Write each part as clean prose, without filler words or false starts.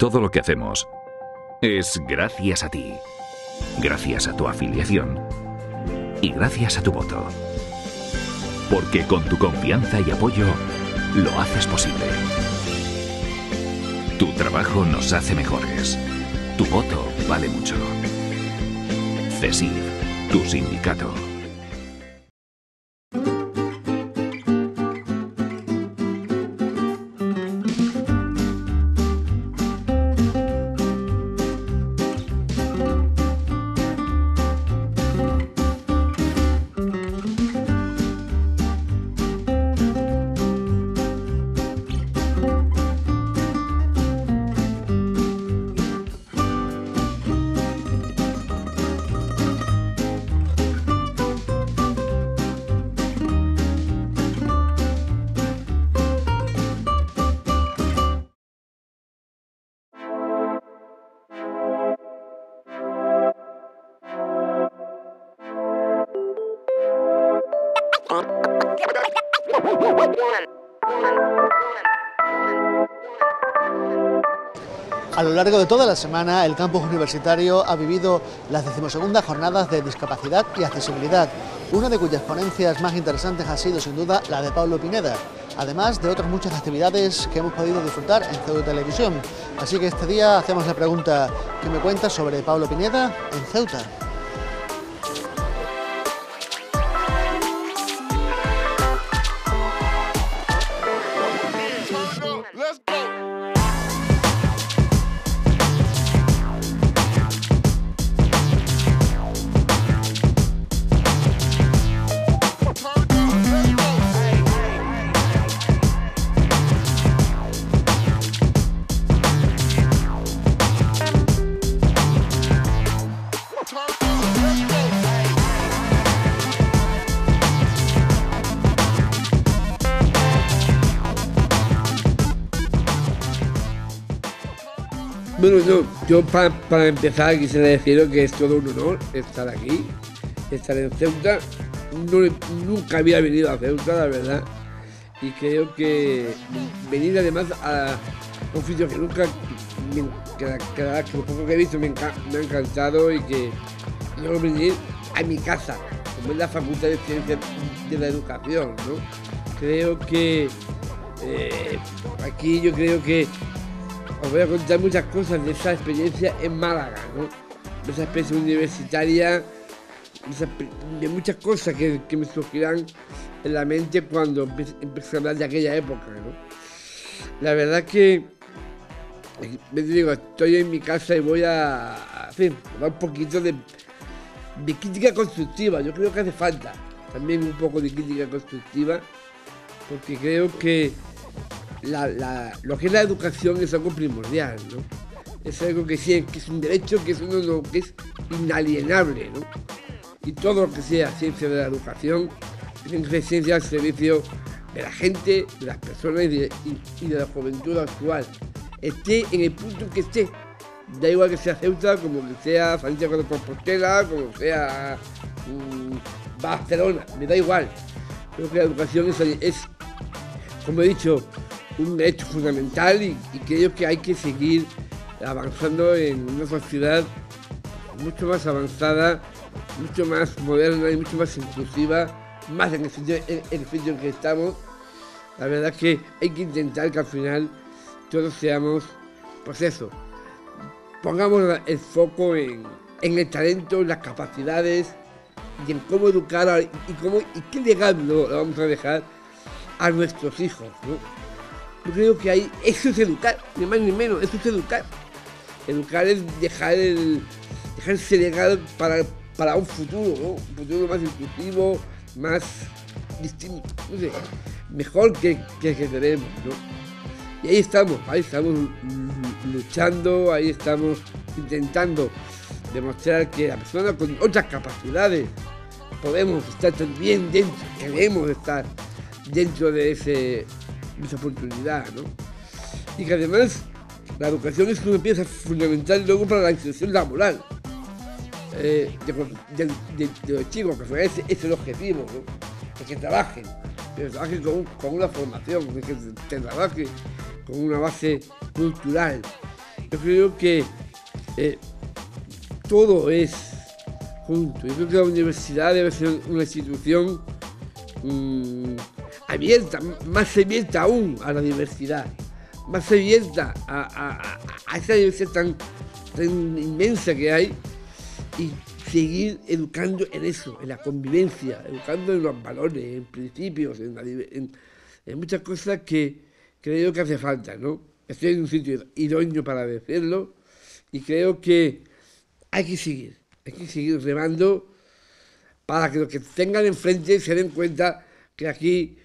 Todo lo que hacemos es gracias a ti, gracias a tu afiliación y gracias a tu voto. Porque con tu confianza y apoyo lo haces posible. Tu trabajo nos hace mejores. Tu voto vale mucho. CESIF, tu sindicato. A lo largo de toda la semana, el campus universitario ha vivido las 12ª jornadas de discapacidad y accesibilidad, una de cuyas ponencias más interesantes ha sido sin duda la de Pablo Pineda, además de otras muchas actividades que hemos podido disfrutar en Ceuta Televisión. Así que este día hacemos la pregunta: ¿qué me cuentas sobre Pablo Pineda en Ceuta? Bueno, yo para empezar quisiera deciros que es todo un honor estar aquí, estar en Ceuta. Nunca había venido a Ceuta, la verdad, y creo que venir además a un sitio que nunca, que lo poco que he visto me ha encantado, y que yo venir a mi casa, como es la Facultad de Ciencias de la Educación, ¿no? Creo que aquí yo creo que os voy a contar muchas cosas de esa experiencia en Málaga, ¿no? De esa experiencia universitaria, de muchas cosas que me surgirán en la mente cuando empecé a hablar de aquella época, ¿no? La verdad que, me digo, estoy en mi casa y voy a hablar un poquito de crítica constructiva. Yo creo que hace falta también un poco de crítica constructiva, porque creo que lo que es la educación es algo primordial, ¿no? Es algo que es un derecho, que es que es inalienable, ¿no? Y todo lo que sea ciencia de la educación tiene que ser ciencia al servicio de la gente, de las personas y de la juventud actual. Esté en el punto en que esté. Da igual que sea Ceuta, como que sea Santiago de Compostela, como sea Barcelona, me da igual. Creo que la educación es, como he dicho, un derecho fundamental, y creo que hay que seguir avanzando en una sociedad mucho más avanzada, mucho más moderna y mucho más inclusiva, más en el sitio en que estamos. La verdad es que hay que intentar que al final todos seamos, pues eso, pongamos el foco en el talento, en las capacidades y en cómo educar y qué legado le vamos a dejar a nuestros hijos, ¿no? Yo creo que eso es educar, ni más ni menos, eso es educar. Educar es dejar ese legado para un futuro, ¿no? Un futuro más inclusivo, más distinto, no sé, mejor que tenemos, ¿no? Y ahí estamos luchando, ahí estamos intentando demostrar que la persona con otras capacidades podemos estar también dentro, queremos estar dentro de esa oportunidad, ¿no? Y que además la educación es una pieza fundamental luego para la inserción laboral de los chicos, que ese es el objetivo, ¿no? Que trabajen, pero trabajen con una formación, que trabajen con una base cultural. Yo creo que todo es junto. Yo creo que la universidad debe ser una institución abierta, más abierta aún a la diversidad, más abierta a esa diversidad tan inmensa que hay, y seguir educando en eso, en la convivencia, educando en los valores, en principios, en muchas cosas que creo que hace falta, ¿no? Estoy en un sitio idóneo para decirlo, y creo que hay que seguir remando para que los que tengan enfrente se den cuenta que aquí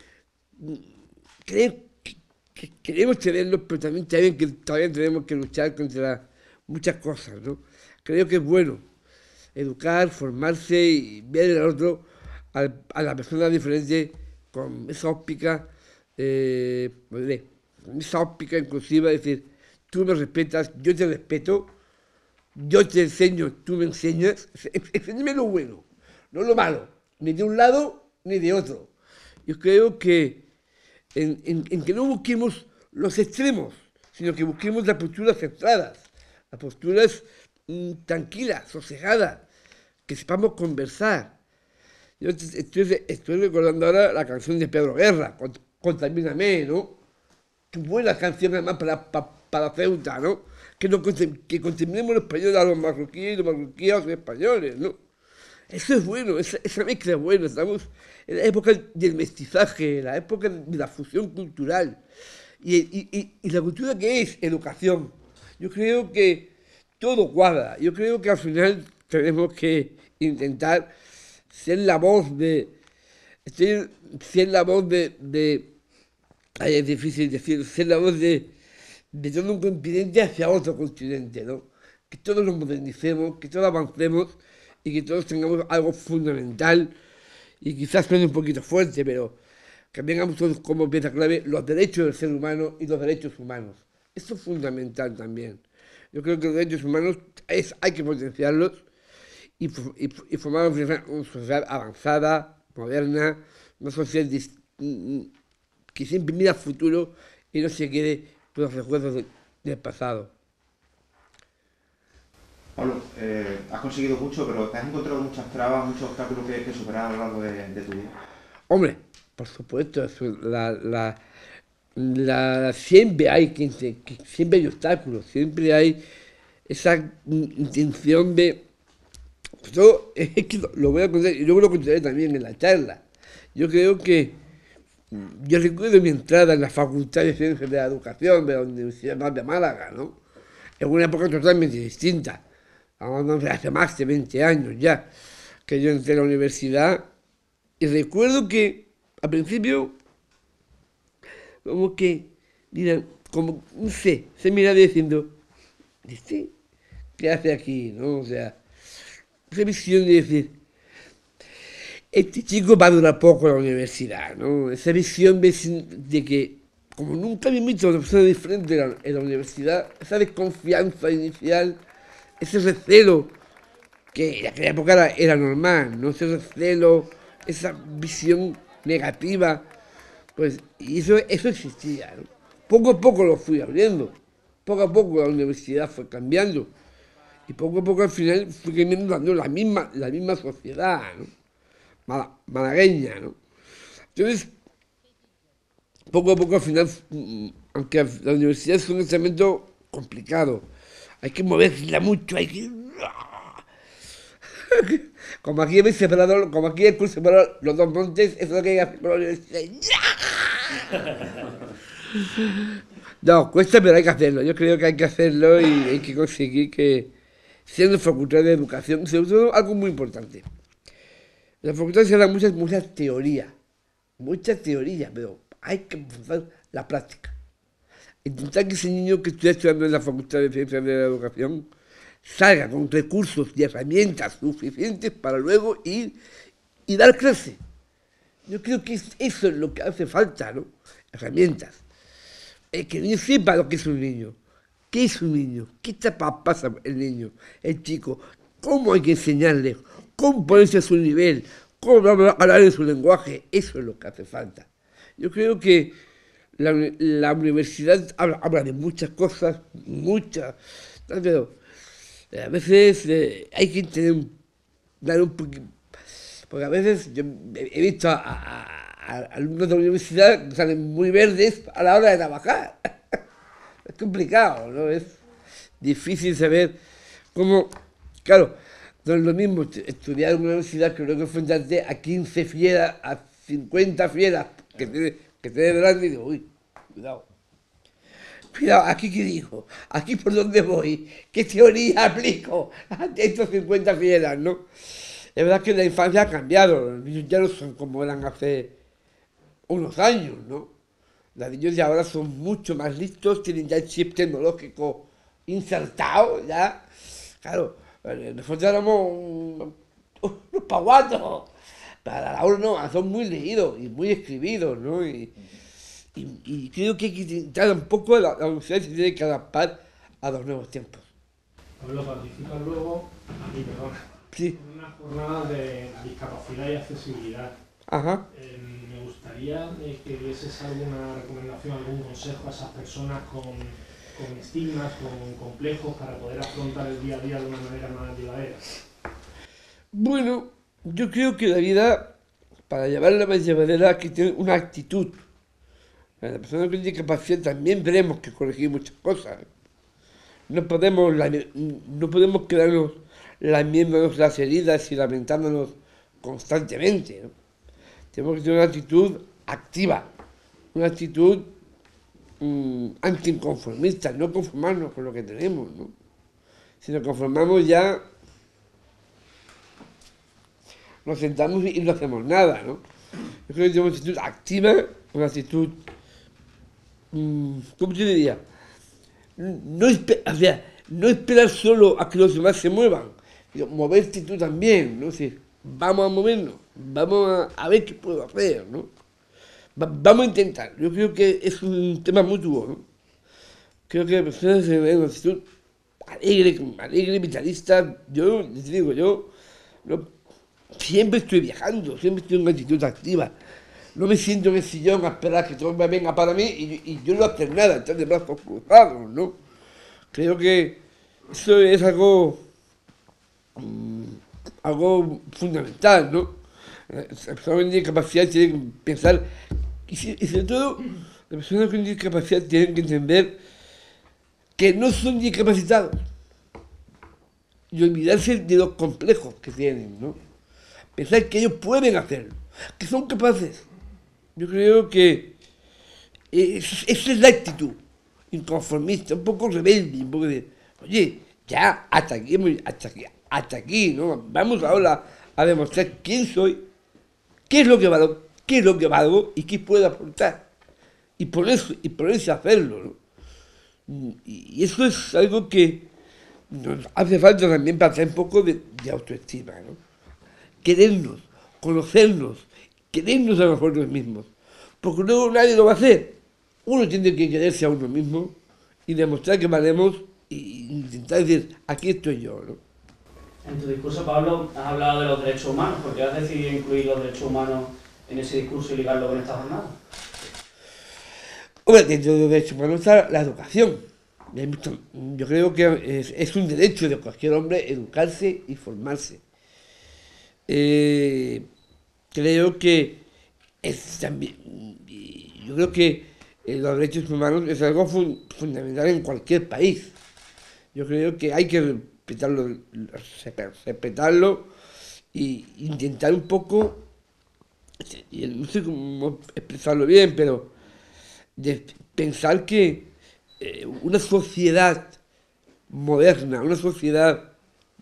queremos tenerlos, pero también que todavía tenemos que luchar contra muchas cosas, ¿no? Creo que es bueno educar, formarse y ver al otro, a la persona diferente, con esa óptica, inclusiva, es decir, tú me respetas, yo te respeto, yo te enseño, tú me enseñas, enséñame lo bueno, no lo malo, ni de un lado ni de otro. Yo creo que en que no busquemos los extremos, sino que busquemos las posturas centradas, las posturas tranquilas, sosegadas, que sepamos conversar. Yo estoy recordando ahora la canción de Pedro Guerra, Contamíname, ¿no? Qué buena canción además para Ceuta, ¿no? Que contaminemos los españoles a los marroquíes y los marroquíes a los españoles, ¿no? Eso es bueno, esa mezcla es buena. Estamos en la época del mestizaje, la época de la fusión cultural. Y la cultura, que es educación. Yo creo que todo cuadra. Yo creo que al final tenemos que intentar ser la voz de... Ay, es difícil decir, ser la voz de todo un continente hacia otro continente, ¿no? Que todos nos modernicemos, que todos avancemos y que todos tengamos algo fundamental, y quizás suene un poquito fuerte, pero que tengamos todos como pieza clave los derechos del ser humano y los derechos humanos. Eso es fundamental también. Yo creo que los derechos humanos hay que potenciarlos y formar una sociedad avanzada, moderna, una sociedad que siempre mira al futuro y no se quede por los recuerdos del pasado. Pablo, has conseguido mucho, pero te has encontrado muchas trabas, muchos obstáculos que superar a lo largo de tu vida. Hombre, por supuesto, siempre hay siempre hay obstáculos, siempre hay esa intención de... Yo es que lo voy a contar, y luego lo contaré también en la charla. Yo creo que yo recuerdo mi entrada en la Facultad de Ciencias de la Educación de la Universidad de Málaga, ¿no? En una época totalmente distinta. Hace más de 20 años ya que yo entré a la universidad, y recuerdo que al principio como que, mira, como, no sé, se mira diciendo, ¿qué hace aquí? ¿No? O sea, esa visión de decir, este chico va a durar poco en la universidad, ¿no? Esa visión de que, como nunca había visto a una persona diferente en la universidad, esa desconfianza inicial, ese recelo, que en aquella época era normal, ¿no? Ese recelo, esa visión negativa, pues, y eso existía, ¿no? Poco a poco lo fui abriendo, poco a poco la universidad fue cambiando, y poco a poco al final fui cambiando la misma sociedad, ¿no? Malagueña, ¿no? Entonces, poco a poco al final, aunque la universidad es un instrumento complicado, hay que moverla mucho, hay que... Como aquí habéis separado, como aquí el curso separado los dos montes, eso es lo que hay que hacer con la universidad. No, cuesta, pero hay que hacerlo. Yo creo que hay que hacerlo y hay que conseguir que, siendo facultad de educación, sobre todo algo muy importante. En la facultad se da mucha teoría, pero hay que empezar la práctica. Intentar que ese niño que estudia estudiando en la Facultad de Ciencias de la Educación salga con recursos y herramientas suficientes para luego ir y dar clase. Yo creo que eso es lo que hace falta, ¿no? Herramientas. Que el niño sepa lo que es un niño. ¿Qué es un niño? ¿Qué etapa pasa el niño, el chico? ¿Cómo hay que enseñarle? ¿Cómo ponerse a su nivel? ¿Cómo hablar en su lenguaje? Eso es lo que hace falta. Yo creo que la universidad habla de muchas cosas, muchas, pero a veces hay que dar un poquito, porque a veces yo he visto a alumnos de la universidad que salen muy verdes a la hora de trabajar. Es complicado, ¿no? Es difícil saber cómo, claro, no es lo mismo estudiar en una universidad que luego enfrentarte a 15 fieras, a 50 fieras que te delante y digo, uy, cuidado. Cuidado, aquí qué digo, aquí por dónde voy, qué teoría aplico ante estos 50 fieras, ¿no? Es verdad que la infancia ha cambiado, los niños ya no son como eran hace unos años, ¿no? Los niños de ahora son mucho más listos, tienen ya el chip tecnológico insertado, ya. Claro, nosotros éramos unos paguatos. Para ahora no, son muy leídos y muy escribidos, ¿no? Y creo que hay que intentar un poco, la universidad se tiene que adaptar a los nuevos tiempos. Pablo, participa luego, aquí, perdón, Sí. en una jornada de discapacidad y accesibilidad. Ajá. Me gustaría que dieses alguna recomendación, algún consejo a esas personas con estigmas, con complejos, para poder afrontar el día a día de una manera más llevadera. Bueno, yo creo que la vida, para llevarla más llevadera, hay que tener una actitud. A la persona con discapacidad también tenemos que corregir muchas cosas. No podemos quedarnos lamiéndonos las heridas y lamentándonos constantemente, ¿no? Tenemos que tener una actitud activa, una actitud anticonformista, no conformarnos con lo que tenemos, ¿no? Si nos conformamos ya nos sentamos y no hacemos nada, ¿no? Yo creo que tenemos una actitud activa, una actitud, ¿cómo te diría? No esperar solo a que los demás se muevan, sino moverte tú también, ¿no? Es decir, vamos a movernos, vamos a ver qué puedo hacer, ¿no? Vamos a intentar. Yo creo que es un tema mutuo, ¿no? Creo que las personas se ven una actitud alegre, vitalista. Yo, les digo, yo siempre estoy viajando, siempre estoy en una actitud activa. No me siento en el sillón a esperar que todo me venga para mí y yo no hacer nada, estar de brazos cruzados, ¿no? Creo que eso es algo fundamental, ¿no? Las personas con discapacidad tienen que pensar, y sobre todo, las personas con discapacidad tienen que entender que no son discapacitados y olvidarse de los complejos que tienen, ¿no? Pensar que ellos pueden hacerlo, que son capaces. Yo creo que esa es la actitud inconformista, un poco rebelde, un poco de, oye, ya, hasta aquí, ¿no? Vamos ahora a demostrar quién soy, qué es lo que valgo y qué puedo aportar. Y por eso hacerlo, ¿no? Y eso es algo que nos hace falta también para traer un poco de autoestima, ¿no? Querernos, conocernos, querernos a nosotros mismos. Porque luego nadie lo va a hacer. Uno tiene que quererse a uno mismo y demostrar que valemos e intentar decir, aquí estoy yo, ¿no? En tu discurso, Pablo, has hablado de los derechos humanos. ¿Por qué has decidido incluir los derechos humanos en ese discurso y ligarlo con esta jornada? Hombre, dentro de los derechos humanos está la educación. Yo creo que es un derecho de cualquier hombre educarse y formarse. Creo que es también, yo creo que los derechos humanos es algo fundamental en cualquier país. Yo creo que hay que respetarlo e intentar un poco, no sé cómo expresarlo bien, pero de pensar que una sociedad moderna, una sociedad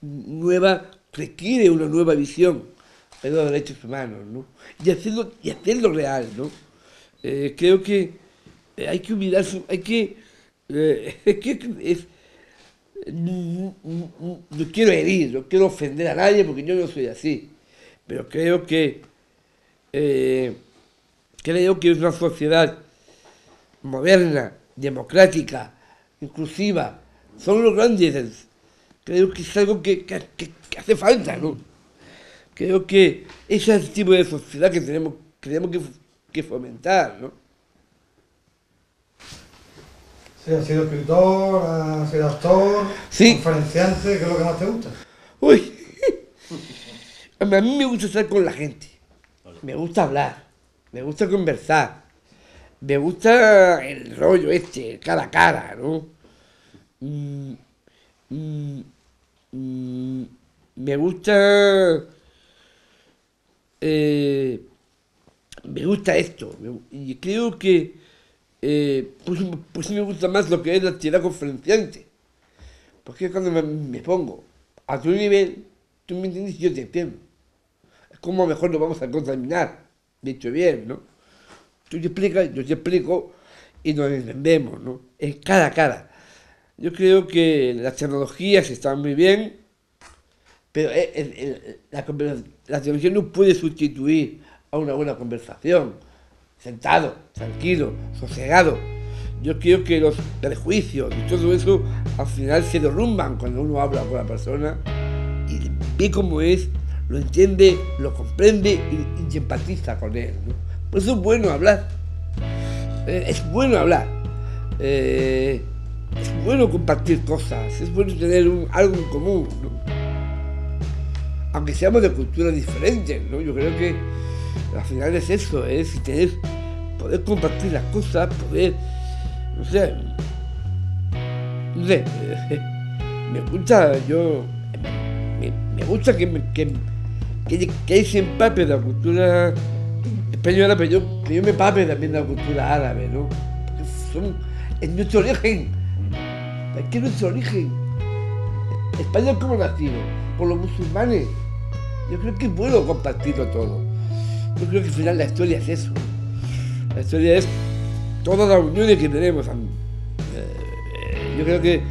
nueva requiere una nueva visión de los derechos humanos, ¿no? Y hacerlo real, ¿no? Creo que hay que olvidarse, no quiero herir, no quiero ofender a nadie porque yo no soy así, pero creo que es una sociedad moderna, democrática, inclusiva, son los grandes. Creo que es algo que hace falta, ¿no? Creo que ese es el tipo de sociedad que tenemos que fomentar, ¿no? Sí, has sido escritor, has sido actor, Sí. conferenciante, ¿qué es lo que más te gusta? Uy, a mí me gusta estar con la gente, me gusta hablar, me gusta conversar, me gusta el rollo este, cara a cara, ¿no? Me gusta, me gusta esto, y creo que pues me gusta más lo que es la actividad conferenciante, porque cuando me pongo a tu nivel, tú me entiendes y yo te entiendo. Es como a lo mejor nos vamos a contaminar, dicho bien, ¿no? Tú te explicas, yo te explico y nos entendemos, ¿no? Es cara a cara. Yo creo que las tecnologías están muy bien, pero la tecnología no puede sustituir a una buena conversación, sentado, tranquilo, sosegado. Yo creo que los prejuicios y todo eso al final se derrumban cuando uno habla con la persona y ve cómo es, lo entiende, lo comprende y empatiza con él, ¿no? Por eso es bueno hablar. Es bueno hablar. Es bueno compartir cosas. Es bueno tener algo en común, ¿no? Aunque seamos de culturas diferentes, ¿no? Yo creo que al final es eso, es poder compartir las cosas, poder, no sé, me gusta, me gusta que se empape de la cultura española, pero que yo me empape también de la cultura árabe, ¿no? Porque es nuestro origen, es que es nuestro origen. España como nacido, por los musulmanes. Yo creo que es bueno compartirlo todo. Yo creo que al final la historia es eso. La historia es todas las uniones que tenemos. Yo creo que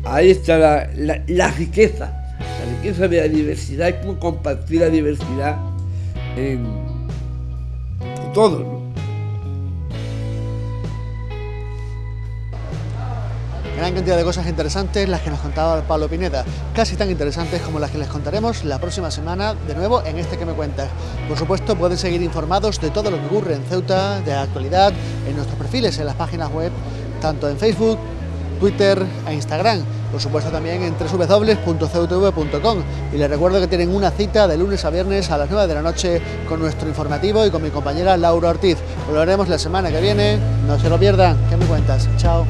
ahí está la riqueza de la diversidad, es como compartir la diversidad con todos, ¿no? Gran cantidad de cosas interesantes las que nos contaba Pablo Pineda, casi tan interesantes como las que les contaremos la próxima semana, de nuevo en este Que me cuentas. Por supuesto, pueden seguir informados de todo lo que ocurre en Ceuta, de la actualidad, en nuestros perfiles, en las páginas web, tanto en Facebook, Twitter e Instagram. Por supuesto también en www.ceutv.com. Y les recuerdo que tienen una cita de lunes a viernes a las 9 de la noche con nuestro informativo y con mi compañera Laura Ortiz. Volveremos la semana que viene, no se lo pierdan. ¿Qué me cuentas? Chao.